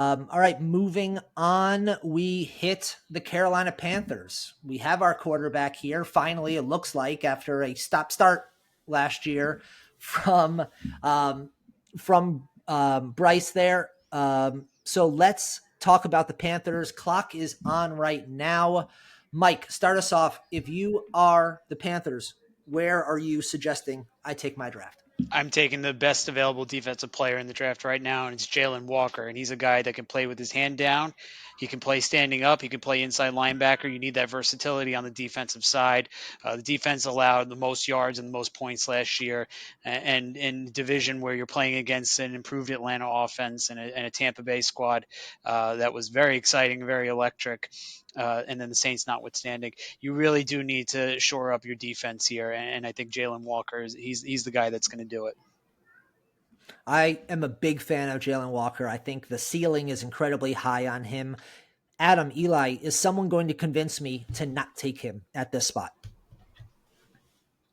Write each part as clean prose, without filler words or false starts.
All right, moving on. We hit the Carolina Panthers. We have our quarterback here. Finally, it looks like after a stop-start last year from Bryce there. So let's talk about the Panthers. Clock is on right now. Mike, start us off. If you are the Panthers, where are you suggesting I take my draft? I'm taking the best available defensive player in the draft right now, and it's Jalen Walker. And he's a guy that can play with his hand down. He can play standing up. He can play inside linebacker. You need that versatility on the defensive side. The defense allowed the most yards and the most points last year. And in division where you're playing against an improved Atlanta offense and a Tampa Bay squad that was very exciting, very electric. And then the Saints notwithstanding, you really do need to shore up your defense here. And I think Jalen Walker he's the guy that's going to do it. I am a big fan of Jalen Walker. I think the ceiling is incredibly high on him. Adam, Eli, is someone going to convince me to not take him at this spot?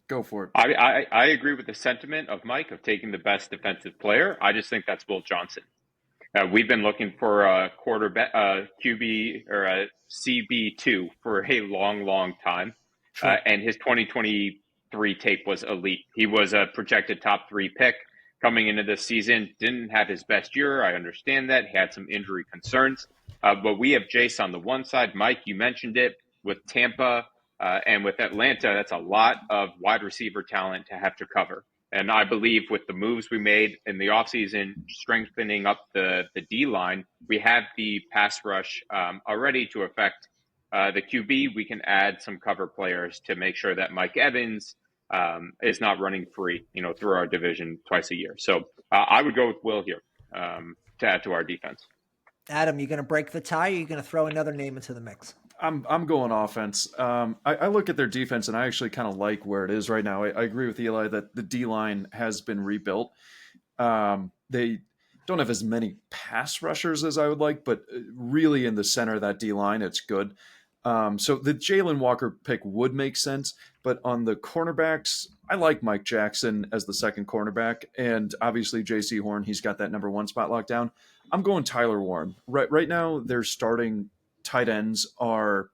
Go for it. I agree with the sentiment of Mike of taking the best defensive player. I just think that's Will Johnson. We've been looking for a quarterback, QB or a CB2 for a long, long time. Sure. And his 2023 tape was elite. He was a projected top 3 pick coming into this season. Didn't have his best year. I understand that. He had some injury concerns. But we have Jace on the one side. Mike, you mentioned it with Tampa and with Atlanta. That's a lot of wide receiver talent to have to cover. And I believe with the moves we made in the offseason, strengthening up the D-line, we have the pass rush already to affect the QB. We can add some cover players to make sure that Mike Evans is not running free, through our division twice a year. So I would go with Will here to add to our defense. Adam, you going to break the tie, or are you going to throw another name into the mix? I'm going offense. I look at their defense, and I actually kind of like where it is right now. I agree with Eli that the D-line has been rebuilt. They don't have as many pass rushers as I would like, but really in the center of that D-line, it's good. So the Jalen Walker pick would make sense, but on the cornerbacks, I like Mike Jackson as the second cornerback, and obviously J.C. Horn, he's got that number 1 spot locked down. I'm going Tyler Warren. Right now, they're starting tight ends are,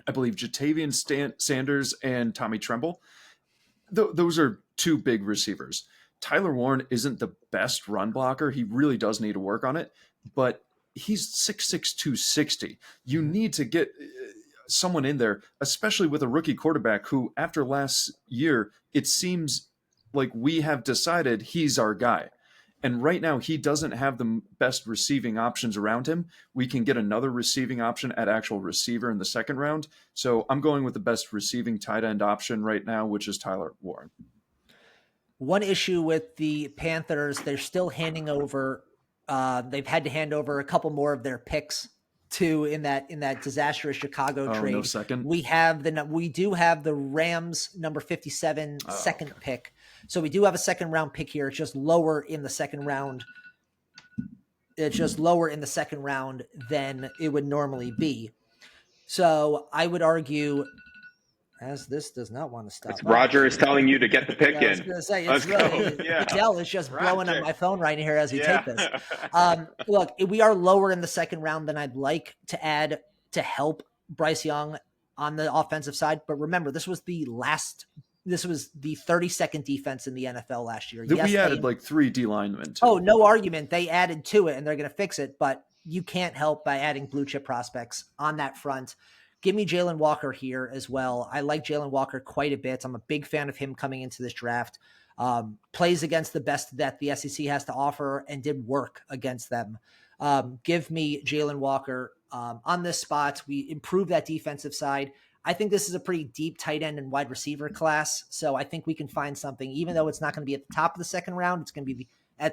I believe, Jatavian Sanders and Tommy Tremble. Those are 2 big receivers. Tyler Warren isn't the best run blocker. He really does need to work on it, but he's 6'6", 260. You need to get someone in there, especially with a rookie quarterback who, after last year, it seems like we have decided he's our guy. And right now, he doesn't have the best receiving options around him. We can get another receiving option at actual receiver in the second round. So I'm going with the best receiving tight end option right now, which is Tyler Warren. One issue with the Panthers, they're still handing over. They've had to hand over a couple more of their picks to in that disastrous Chicago trade. No second. We do have the Rams number 57 second pick. So we do have a second round pick here. It's just lower in the second round. It's just lower in the second round than it would normally be. So I would argue, as this does not want to stop. Roger is telling you to get the pick in. I was going to say, it's really, Dell is just blowing on my phone right here as we take this. Look, we are lower in the second round than I'd like to add to help Bryce Young on the offensive side. But remember, this was the 32nd defense in the NFL last year. We added like 3 D linemen too. Oh, no argument. They added to it and they're going to fix it, but you can't help by adding blue chip prospects on that front. Give me Jalen Walker here as well. I like Jalen Walker quite a bit. I'm a big fan of him coming into this draft. Plays against the best that the SEC has to offer and did work against them. Give me Jalen Walker on this spot. We improve that defensive side. I think this is a pretty deep tight end and wide receiver class. So I think we can find something, even though it's not going to be at the top of the second round. It's going to be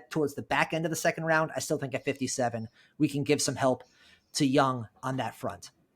towards the back end of the second round. I still think at 57, we can give some help to Young on that front.